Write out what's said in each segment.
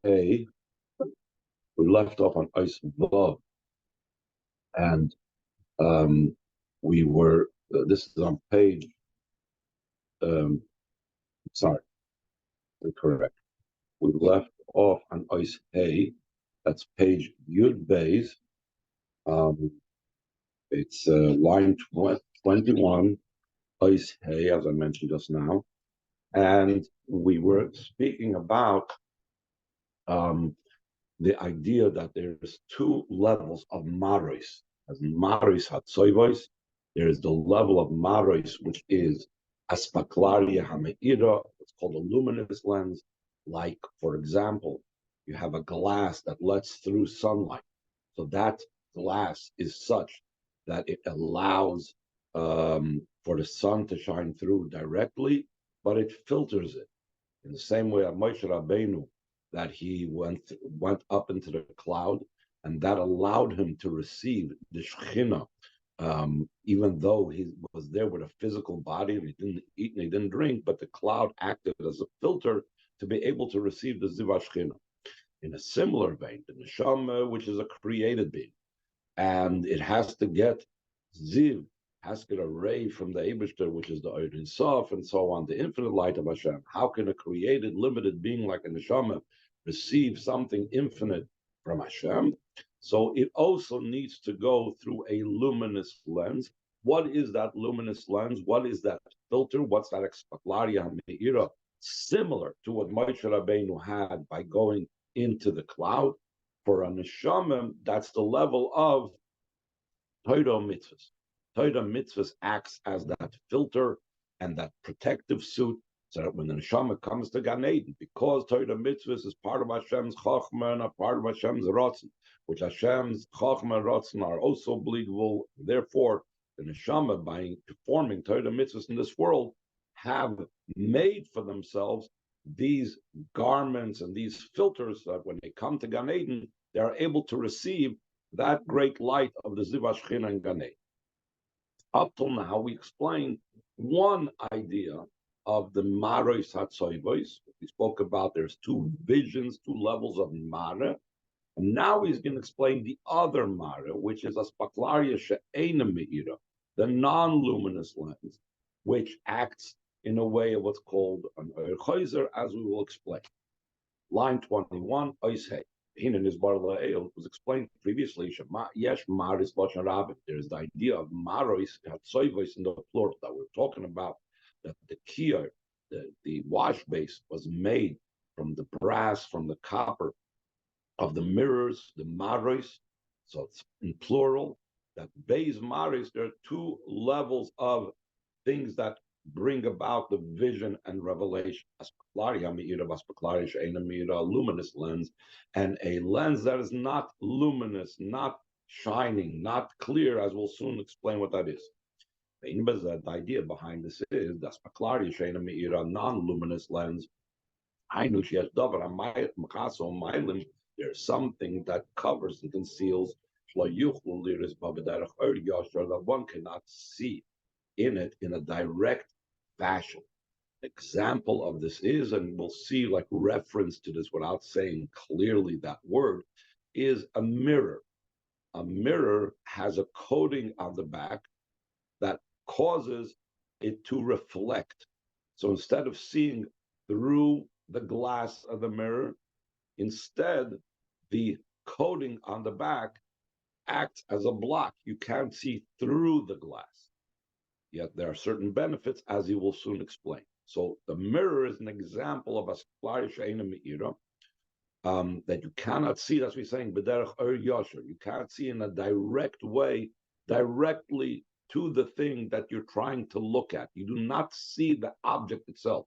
Hey, we left off on Ice Vav, and um, we were. This is on page. Um, sorry, correct. We left off on Ice Hay. That's page Yud Bays. Um, it's line 21, Ice Hay, as I mentioned just now, and we were speaking about um, the idea that there's two levels of maris. As maris hatsoivos, there is the level of maris, which is aspaklaria hameira, it's called a luminous lens. Like, for example, you have a glass that lets through sunlight. So that glass is such that it allows for the sun to shine through directly, but it filters it. In the same way, Moshe Rabbeinu, that he went up into the cloud, and that allowed him to receive the Shekhinah, even though he was there with a physical body and he didn't eat and he didn't drink, but the cloud acted as a filter to be able to receive the Ziva Shekhinah. In a similar vein, the Neshama, which is a created being, and it has to get Ziv, has to get a ray from the Eibishter, which is the Ein Sof, and so on, the infinite light of Hashem. How can a created, limited being like a neshama receive something infinite from Hashem? So it also needs to go through a luminous lens. What is that luminous lens? What is that filter? What's that expaklaria meira? Similar to what Moshe Rabbeinu had by going into the cloud. For a neshama, that's the level of Torah mitzvahs. Torah mitzvahs acts as that filter and that protective suit, so that when the neshama comes to Gan Eden, because Torah mitzvahs is part of Hashem's chachma and a part of Hashem's ratzon, which Hashem's chachma and ratzon are also believable. Therefore, the neshama, by performing Torah mitzvahs in this world, have made for themselves these garments and these filters that when they come to Gan Eden, they are able to receive that great light of the Ziva Shechina and Gan Eden. Up till now, we explained one idea of the Maros Hatsoivos. We spoke about there's two visions, two levels of Mara. And now he's going to explain the other Mara, which is Aspaklaria She'ena Me'ira, the non-luminous lens, which acts in a way of what's called an Oyer, as we will explain. Line 21, Oishei. It was explained previously. Yes, Maris Lashon Rabin. There is the idea of Maris Hatsoivos in the plural that we're talking about. That the kiyar, the wash base, was made from the brass, from the copper of the mirrors, the Maris. So it's in plural. That base Maris. There are two levels of things that bring about the vision and revelation. A luminous lens, and a lens that is not luminous, not shining, not clear, as we'll soon explain what that is. The idea behind this is a non-luminous lens. There's something that covers and conceals that one cannot see in it in a direct fashion. Example of this is, and we'll see like reference to this without saying clearly that word, is a mirror. A mirror has a coating on the back that causes it to reflect. So instead of seeing through the glass of the mirror, instead the coating on the back acts as a block. You can't see through the glass. Yet there are certain benefits, as he will soon explain. So the mirror is an example of a that you cannot see. That's what we're saying. You can't see in a direct way, directly to the thing that you're trying to look at. You do not see the object itself.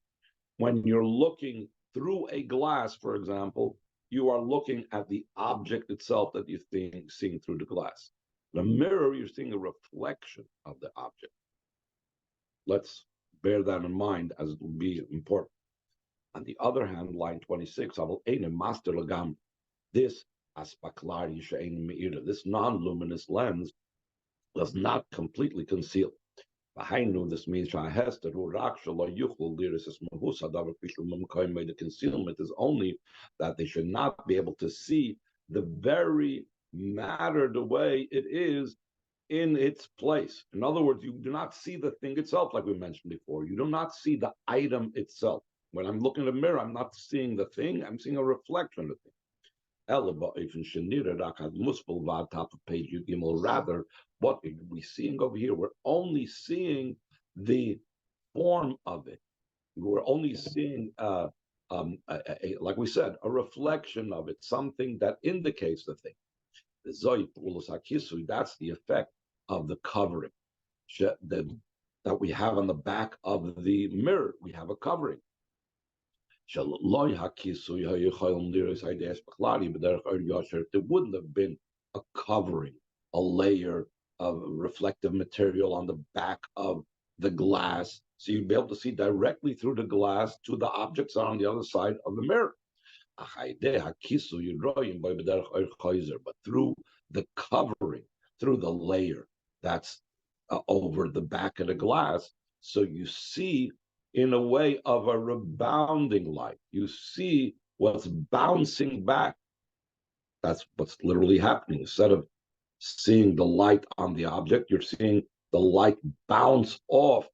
When you're looking through a glass, for example, you are looking at the object itself that you're seeing through the glass. The mirror, you're seeing a reflection of the object. Let's bear that in mind, as it will be important. On the other hand, line 26, this this non-luminous lens does not completely conceal. This means the concealment is only that they should not be able to see the very matter the way it is in its place. In other words, you do not see the thing itself, like we mentioned before. You do not see the item itself. When I'm looking in the mirror, I'm not seeing the thing, I'm seeing a reflection of the thing. Top of page rather, what are we seeing over here? We're only seeing the form of it. We're only seeing, like we said, a reflection of it, something that indicates the thing. That's the effect of the covering that we have on the back of the mirror. We have a covering. There wouldn't have been a covering, a layer of reflective material on the back of the glass, so you'd be able to see directly through the glass to the objects on the other side of the mirror. But through the covering, through the layer that's over the back of the glass, so you see in a way of a rebounding light. You see what's bouncing back. That's what's literally happening. Instead of seeing the light on the object, you're seeing the light bounce off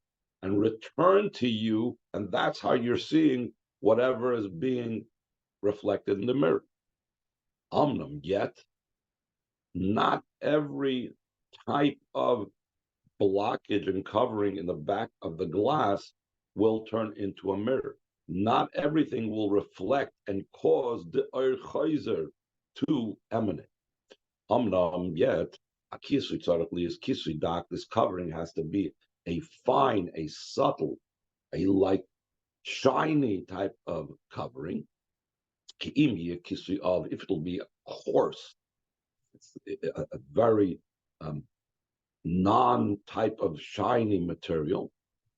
and return to you, and that's how you're seeing whatever is being reflected in the mirror. Yet not every type of blockage and covering in the back of the glass will turn into a mirror. Not everything will reflect and cause the Oir Chayzer to emanate. Yet, a kisui tzarech is kisui dak. This covering has to be a fine, a subtle, a like shiny type of covering. If it'll be a coarse, a very non-type of shiny material,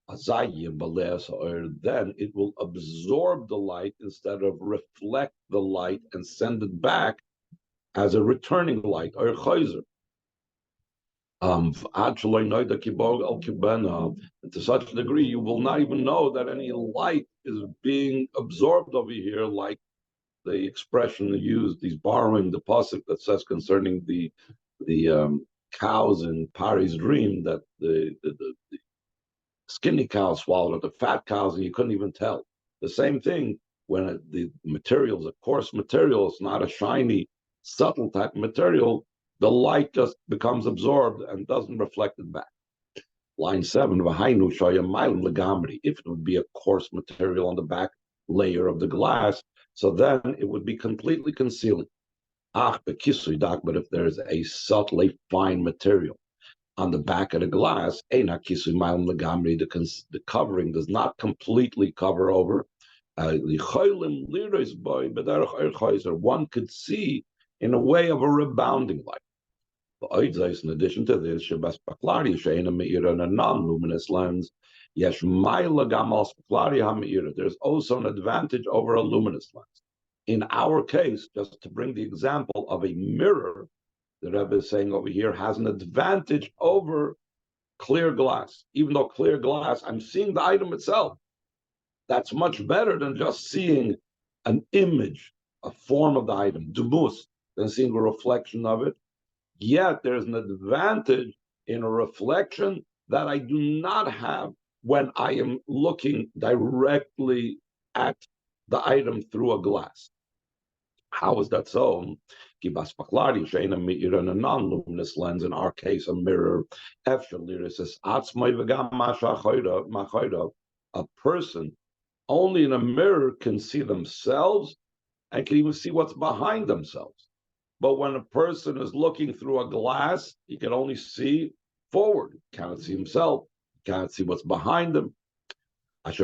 then it will absorb the light instead of reflect the light and send it back as a returning light, or chayzer. To such a degree, you will not even know that any light is being absorbed over here, like the expression used, he's borrowing the pasuk that says concerning the cows in Pari's dream, that the skinny cows swallowed the fat cows, and you couldn't even tell. The same thing when the material is a coarse material, it's not a shiny, subtle type of material, the light just becomes absorbed and doesn't reflect it back. Line 7, if it would be a coarse material on the back layer of the glass, so then it would be completely concealing. But if there's a subtle, a fine material on the back of the glass, the covering does not completely cover over. One could see in a way of a rebounding light. In addition to this, in a non-luminous lens, there's also an advantage over a luminous lens. In our case, just to bring the example of a mirror, the Rebbe is saying over here, has an advantage over clear glass. Even though clear glass, I'm seeing the item itself. That's much better than just seeing an image, a form of the item, dumus, than seeing a reflection of it. Yet there's an advantage in a reflection that I do not have when I am looking directly at the item through a glass. How is that so? In a non-luminous lens, in our case, a mirror, a person only in a mirror can see themselves and can even see what's behind themselves. But when a person is looking through a glass, he can only see forward. He cannot see himself. He cannot see what's behind him. That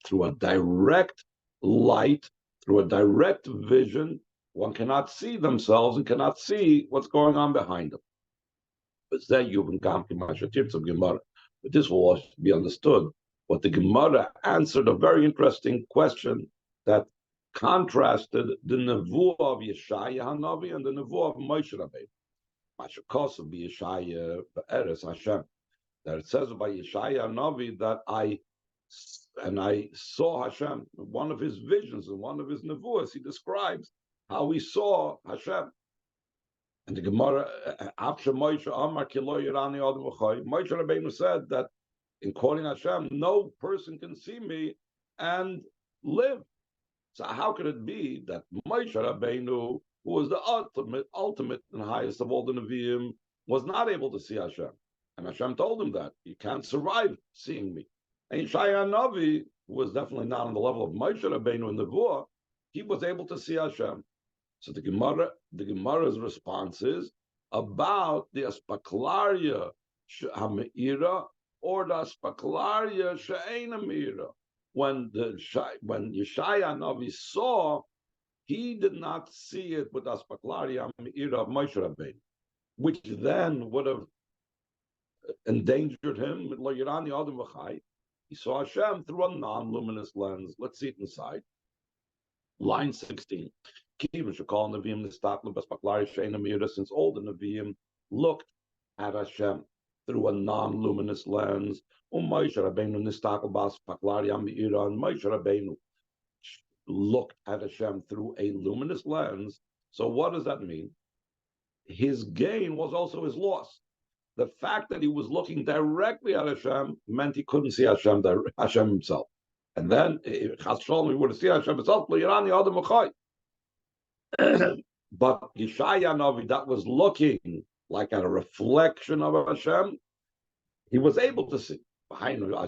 through a direct light, through a direct vision, one cannot see themselves and cannot see what's going on behind them. But this will also be understood. What the Gemara answered a very interesting question that contrasted the nevuah of Yeshaya Hanavi and the nevuah of Moshe Rabbeinu. Mashakos be Yeshaya Eres Hashem. That it says by Yeshaya Navi that I saw Hashem. One of his visions and one of his nevuahs, he describes how he saw Hashem. And the Gemara, after Moshe Rabbeinu said that in calling Hashem, no person can see me and live. So how could it be that Moshe Rabbeinu, who was the ultimate and highest of all the Nevi'im, was not able to see Hashem? And Hashem told him that you can't survive seeing me. And Yeshaya Navi, who was definitely not on the level of Moshe Rabbeinu in the Nevuah, he was able to see Hashem. So the Gemara's response is about the aspaklaria ha'meira or the aspaklaria she'eina meira. When Yeshaya Navi saw, he did not see it with aspaklaria ha'meira of Moshe Rabbeinu, which then would have endangered him. He saw Hashem through a non-luminous lens. Let's see it inside. Line 16. Since all the Nevi'im looked at Hashem through a non-luminous lens, and Moshe Rabbeinu looked at Hashem through a luminous lens. So what does that mean? His gain was also his loss. The fact that he was looking directly at Hashem meant he couldn't see Hashem himself. And then, Chas Shalom, he would have seen Hashem himself, but Yeshaya Navi, that was looking like at a reflection of Hashem, he was able to see. Similar,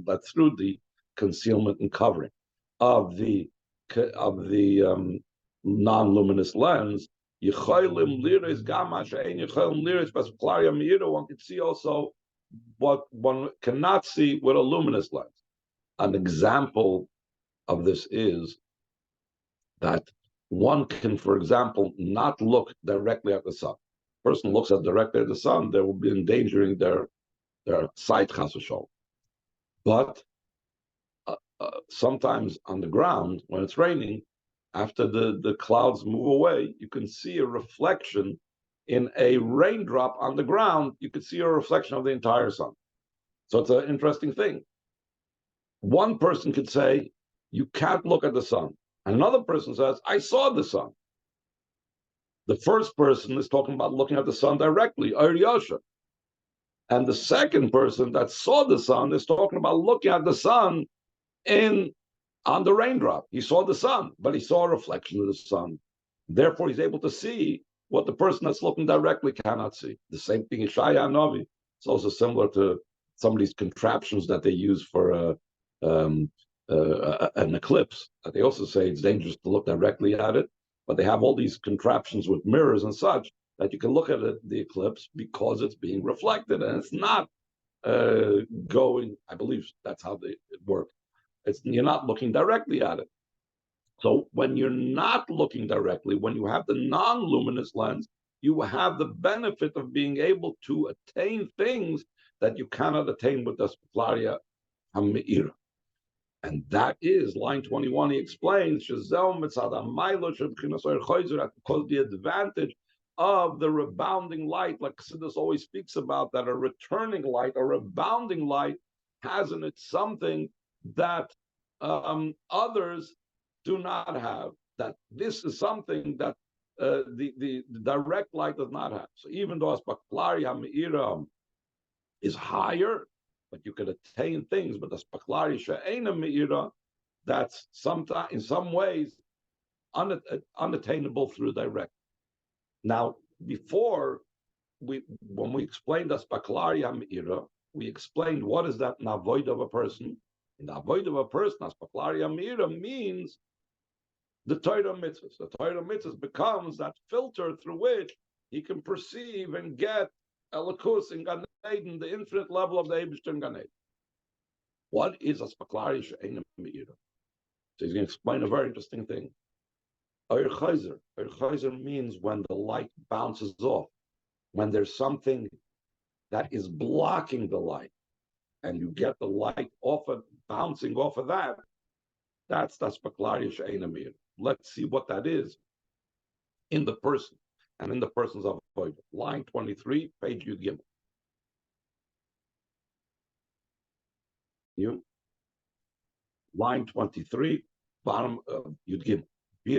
that through the concealment and covering of the non-luminous lens, one could see also what one cannot see with a luminous lens. An example of this is that one can, for example, not look directly at the sun. Person looks directly at the sun, they will be endangering their sight, chas v'sholom. But sometimes on the ground, when it's raining, after the clouds move away, you can see a reflection in a raindrop on the ground. You could see a reflection of the entire sun. So it's an interesting thing. One person could say, you can't look at the sun. And another person says, I saw the sun. The first person is talking about looking at the sun directly, Aryasha. And the second person that saw the sun is talking about looking at the sun on the raindrop. He saw the sun, but he saw a reflection of the sun. Therefore, he's able to see what the person that's looking directly cannot see. The same thing in Yeshaya Navi. It's also similar to some of these contraptions that they use for an eclipse. They also say it's dangerous to look directly at it, but they have all these contraptions with mirrors and such that you can look at the eclipse because it's being reflected and it's not going. I believe that's how it work. You're not looking directly at it. So when you're not looking directly, when you have the non-luminous lens, you have the benefit of being able to attain things that you cannot attain with the Splaria Hameira. And that is line 21. He explains because the advantage of the rebounding light, like Chassidus always speaks about, that a returning light, a rebounding light, has in it something that others do not have. That this is something that the direct light does not have. So even though Aspaklari Hameira is higher, but you can attain things, but the Spaklari She'ena Meira, that's sometimes in some ways unattainable through direct. Now, before when we explained the Spaklari Meira, we explained what is that navoid of a person. In the avoid of a person, Spaklari Meira means the Torah mitzvahs. The Torah mitzvahs becomes that filter through which he can perceive and get Elikus in Gan Eden, the infinite level of the Eibishter in Gan Eden. What is a Spaklari She'ena Meira? So he's going to explain a very interesting thing. Oyer Chayzer means when the light bounces off, when there's something that is blocking the light, and you get the light bouncing off of that, that's the Spaklari She'ena Meira. Let's see what that is. in the person and in the person's avoid. Line 23, page Yud Gimel. You line 23, bottom of Yud Gimel. The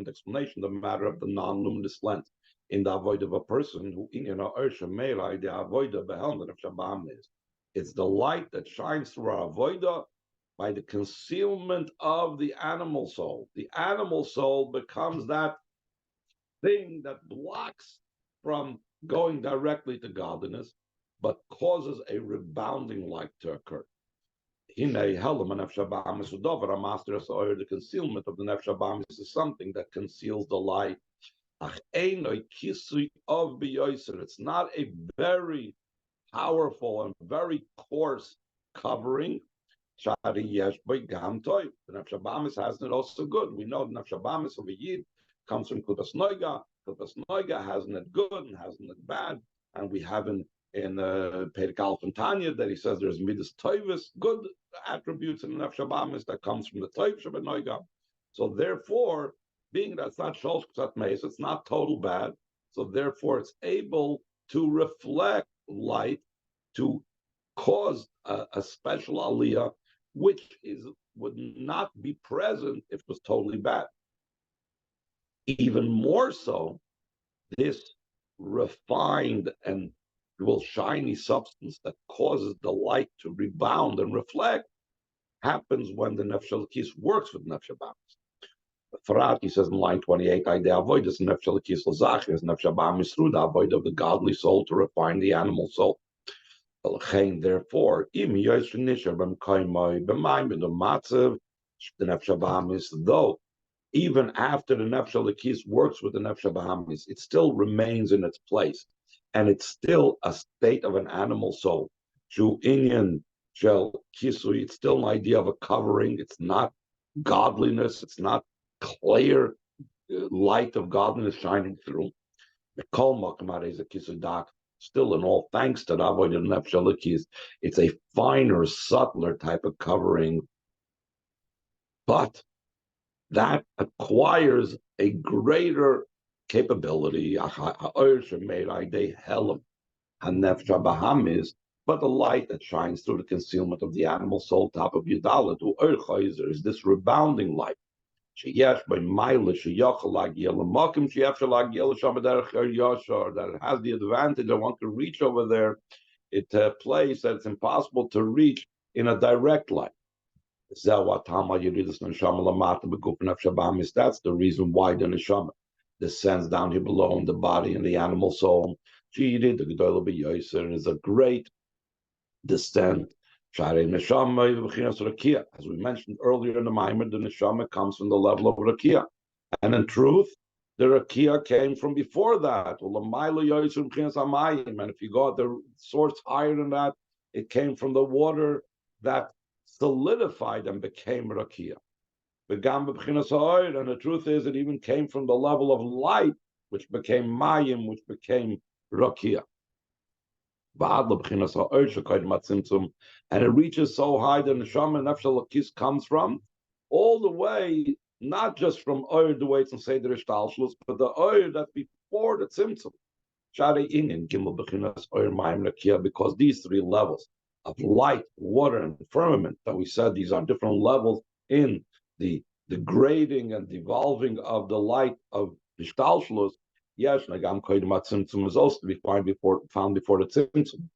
explanation, the matter of the non-luminous lens in the avoid of a person who in the avoid of the helmet of Shabbat is. It's the light that shines through our avoida by the concealment of the animal soul. The animal soul becomes that thing that blocks from going directly to godliness, but causes a rebounding light to occur. The concealment of the nefesh habahamis is something that conceals the light. It's not a very powerful and very coarse covering. The nefesh habahamis has it also good. We know the nefesh habahamis of a yid comes from Kudas Noiga. Kudas Noiga hasn't it good and hasn't it bad. And we have in Perek Aleph and Tanya that he says there's midas toivus, good attributes in the nefesh habahamis that comes from the toiv shebenoiga. So therefore, being that it's not sholosh ksat meis, it's not total bad. So therefore, it's able to reflect light to cause a special aliyah, which would not be present if it was totally bad. Even more so, this refined and shiny substance that causes the light to rebound and reflect happens when the nefesh elokis works with nefesh habahamis. Farati says in line 28, I avoid this nefesh elokis l'zachir, nefesh habahamis through the avoid of the godly soul to refine the animal soul. Therefore, the nefesh habahamis, though even after the nefesh elokis works with the nefesh habahamis, it still remains in its place, and it's still a state of an animal soul. Shu inyan shel kisui, it's still an idea of a covering. It's not godliness. It's not clear light of godliness shining through. The kol makamar is a kisudak. Still, in all thanks to the avodah nefesh elokis, it's a finer, subtler type of covering, but that acquires a greater capability. But the light that shines through the concealment of the animal soul, top of Yudalit, is this rebounding light. That it has the advantage that one can reach over there. It's a place that it's impossible to reach in a direct light. That's the reason why the neshama descends down here below in the body and the animal soul. Is a great descent. As we mentioned earlier in the Maimer, the neshama comes from the level of rakia, and in truth, the rakia came from before that. And if you go the source higher than that, it came from the water that solidified and became rakia. And the truth is, it even came from the level of light, which became mayim, which became rakia. And it reaches so high that the neshama nefesh elokis comes from all the way, not just from oir the way it's in Seder Ishtalshlus, but the oir that's before the tzimtzum. Because these three levels of light, water, and firmament that we said, these are different levels in the grading and devolving of the light of Ishtalshlus. Yes, Nagam Koidim Tzimtzum is also to be found before the Tzimtzum.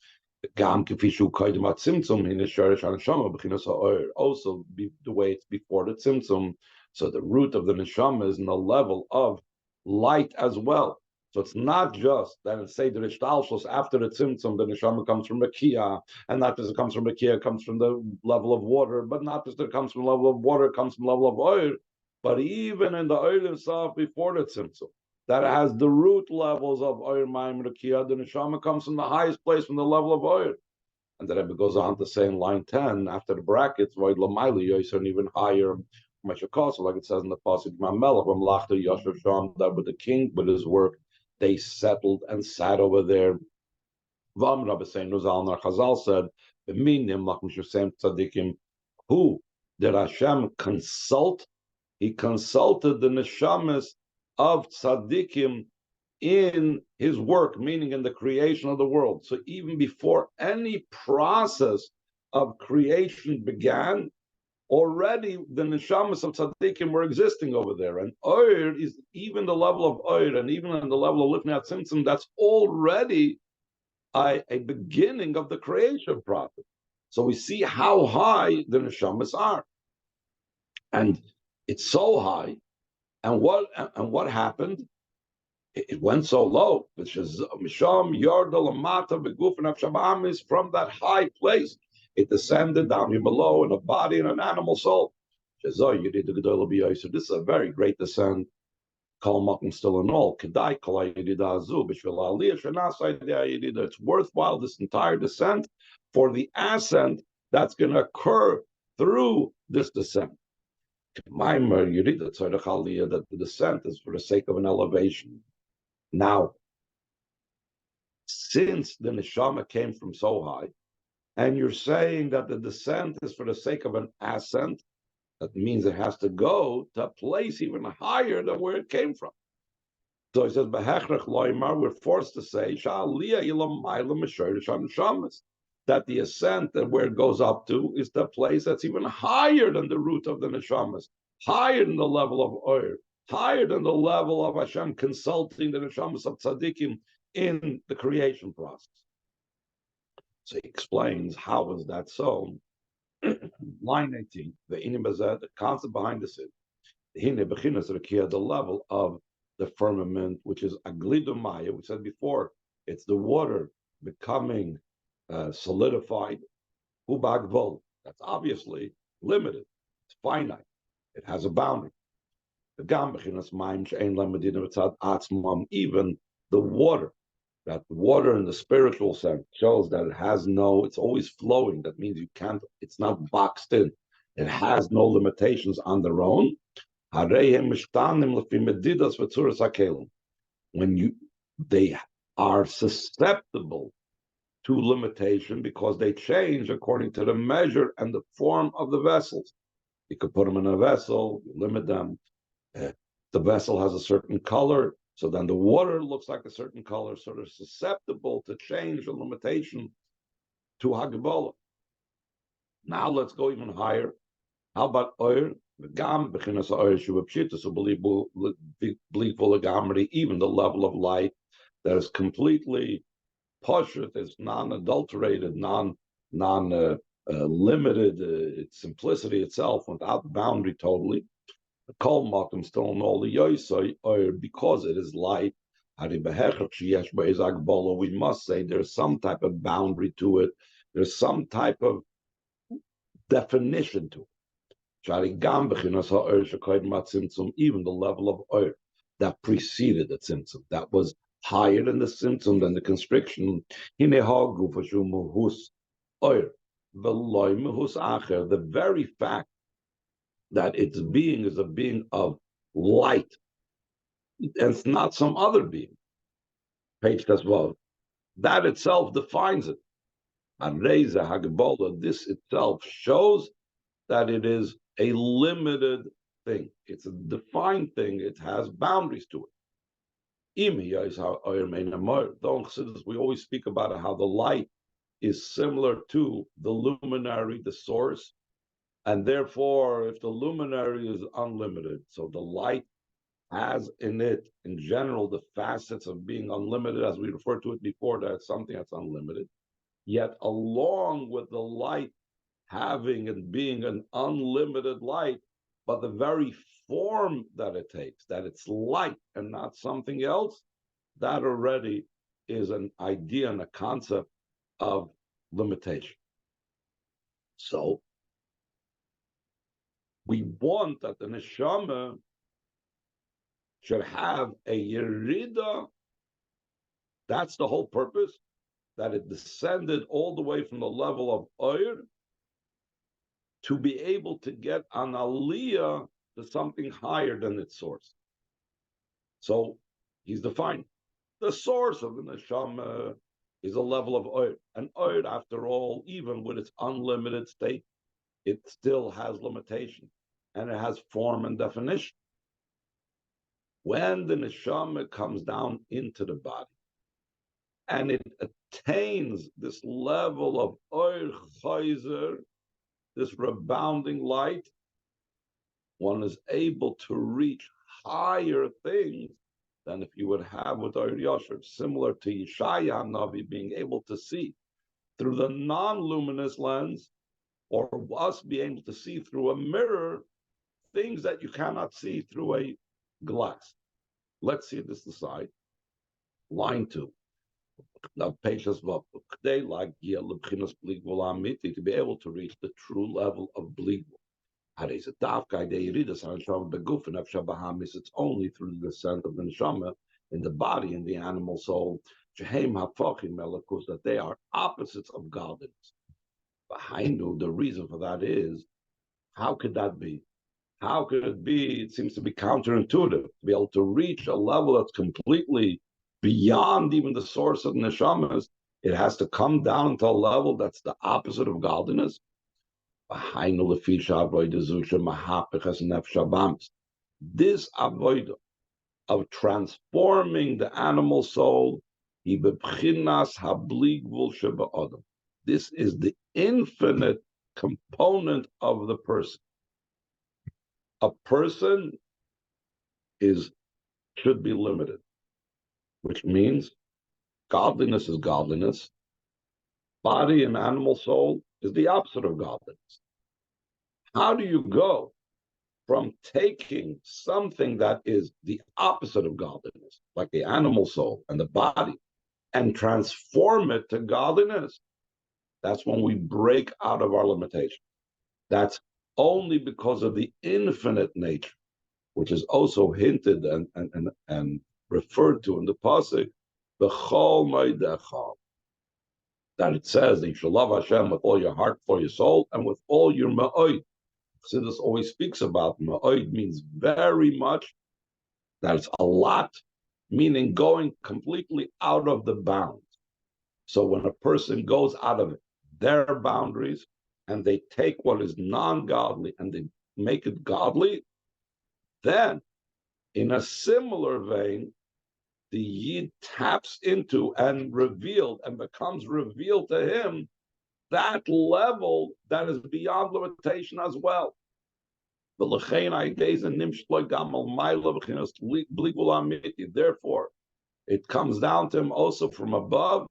Gam Kifishu Koidim Tzimtzum in the Sherish Neshama B'chinas Ha'or, also the way it's before the Tzimtzum. So the root of the Neshama is in the level of light as well. So it's not just that it's say the Ishtalshus after the Tzimtzum, the Neshama comes from Rakia, and not just it comes from Rakia, it comes from the level of water, but not just that it comes from the level of water, it comes from the level of oil, but even in the oil itself before the Tzimtzum, that has the root levels of oil, Maim, Rakia, the Neshama comes from the highest place from the level of oil. And the Rebbe goes on to say in line 10, after the brackets, Void Lamaili, Yoser, even higher, Meshakos, like it says in the Pasuk, Mamelach, Mamlachta, Yosher Sham, that with the king, with his work, they settled and sat over there. Vam Rabbi Sein Nuzal Nar Chazal said, "B'minim lachmishusem tzadikim." Who did Hashem consult he consulted the neshamas of tzaddikim in his work, meaning in the creation of the world. So even before any process of creation began, already the neshamas of tzaddikim were existing over there. And oir is even the level of oir, and even on the level of lifnei tzimtzum, that's already a beginning of the creation process. So we see how high the neshamas are. And it's so high. And what happened? It went so low. From that high place, it descended down here below in a body and an animal soul. This is a very great descent. Still in all. It's worthwhile, this entire descent, for the ascent that's going to occur through this descent. That the descent is for the sake of an elevation. Now, since the neshama came from so high, and you're saying that the descent is for the sake of an ascent, that means it has to go to a place even higher than where it came from. So he says, we're forced to say that the ascent and where it goes up to is the place that's even higher than the root of the neshamas, higher than the level of oir, higher than the level of Hashem consulting the neshamas of tzaddikim in the creation process. So he explains how is that so. Line 18, the concept behind this is the level of the firmament, which is aglidumaya. We said before, it's the water becoming solidified. Ubagvol, that's obviously limited. It's finite. It has a boundary. Even the water, that water in the spiritual sense shows that it has no, it's always flowing. That means you can't, it's not boxed in. It has no limitations on their own. When they are susceptible to limitation because they change according to the measure and the form of the vessels. You could put them in a vessel, you limit them. The vessel has a certain color, so then the water looks like a certain color, so they're susceptible to change and limitation to Hagbola. Now let's go even higher. How about oil? Even the level of light that is completely poshut, is non-adulterated, limited, its simplicity itself without boundary totally. The kol makom still in all the yoisai, or because it is light, we must say there's some type of boundary to it. There's some type of definition to it. Even the level of oil that preceded the tzimtzum, that was higher than the tzimtzum, than the constriction. The very fact that its being is a being of light, and it's not some other being. Page well, that itself defines it. This itself shows that it is a limited thing. It's a defined thing. It has boundaries to it. We always speak about how the light is similar to the luminary, the source, and therefore, if the luminary is unlimited, so the light has in it, in general, the facets of being unlimited, as we referred to it before, that's something that's unlimited. Yet, along with the light having and being an unlimited light, but the very form that it takes, that it's light and not something else, that already is an idea and a concept of limitation. So, we want that the neshama should have a yerida. That's the whole purpose, that it descended all the way from the level of oir to be able to get an aliyah to something higher than its source. So he's defined. The source of the neshama is a level of oir. And oir, after all, even with its unlimited state, it still has limitations. and it has form and definition. When the neshama comes down into the body and it attains this level of oir chayzer, this rebounding light, one is able to reach higher things than if you would have with Oir Yosher, similar to Yeshaya Navi being able to see through the non-luminous lens, or us being able to see through a mirror things that you cannot see through a glass. Let's see this aside. Line 2. Now, patience to be able to reach the true level of bleeding. It's only through the descent of the neshama in the body, in the animal soul, that they are opposites of godliness. The reason for that is, how could that be? How could it be? It seems to be counterintuitive to be able to reach a level that's completely beyond even the source of neshamas. It has to come down to a level that's the opposite of godliness. This avoid of transforming the animal soul, this is the infinite component of the person. A person should be limited, which means godliness is godliness. Body and animal soul is the opposite of godliness. How do you go from taking something that is the opposite of godliness, like the animal soul and the body, and transform it to godliness? That's when we break out of our limitation. That's only because of the infinite nature, which is also hinted and referred to in the pasuk, b'chol ma'odecha, that it says that you shall love Hashem with all your heart, for your soul, and with all your ma'od. Chassidus always speaks about ma'od means very much, that it's a lot, meaning going completely out of the bounds. So when a person goes out of their boundaries and they take what is non-godly and they make it godly, then in a similar vein, the Yid taps into and revealed and becomes revealed to him that level that is beyond limitation as well. Therefore, it comes down to him also from above,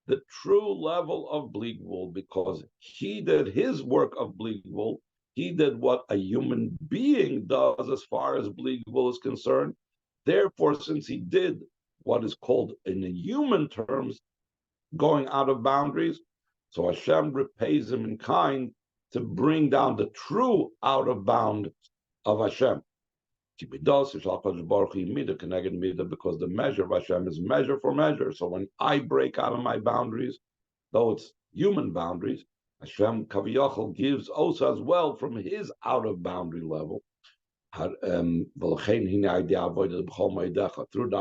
the true level of Bleagwool, because he did his work of Bleagwool. He did what a human being does as far as Bleagwool is concerned. Therefore, since he did what is called in the human terms going out of boundaries, so Hashem repays him in kind to bring down the true out of bound of Hashem. Because the measure of Hashem is measure for measure. So when I break out of my boundaries, though it's human boundaries, Hashem Kaviyachal gives also as well from his out of boundary level. Through the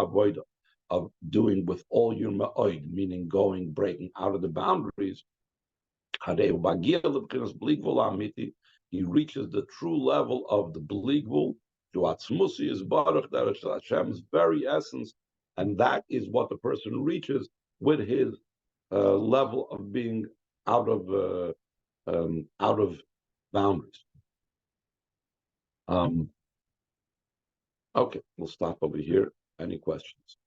avodah of doing with all your ma'od, meaning breaking out of the boundaries, he reaches the true level of the Bleagwool, to Atzmusi is Baruch, that is Hashem's very essence, and that is what the person reaches with his level of being out of boundaries. Okay, we'll stop over here. Any questions?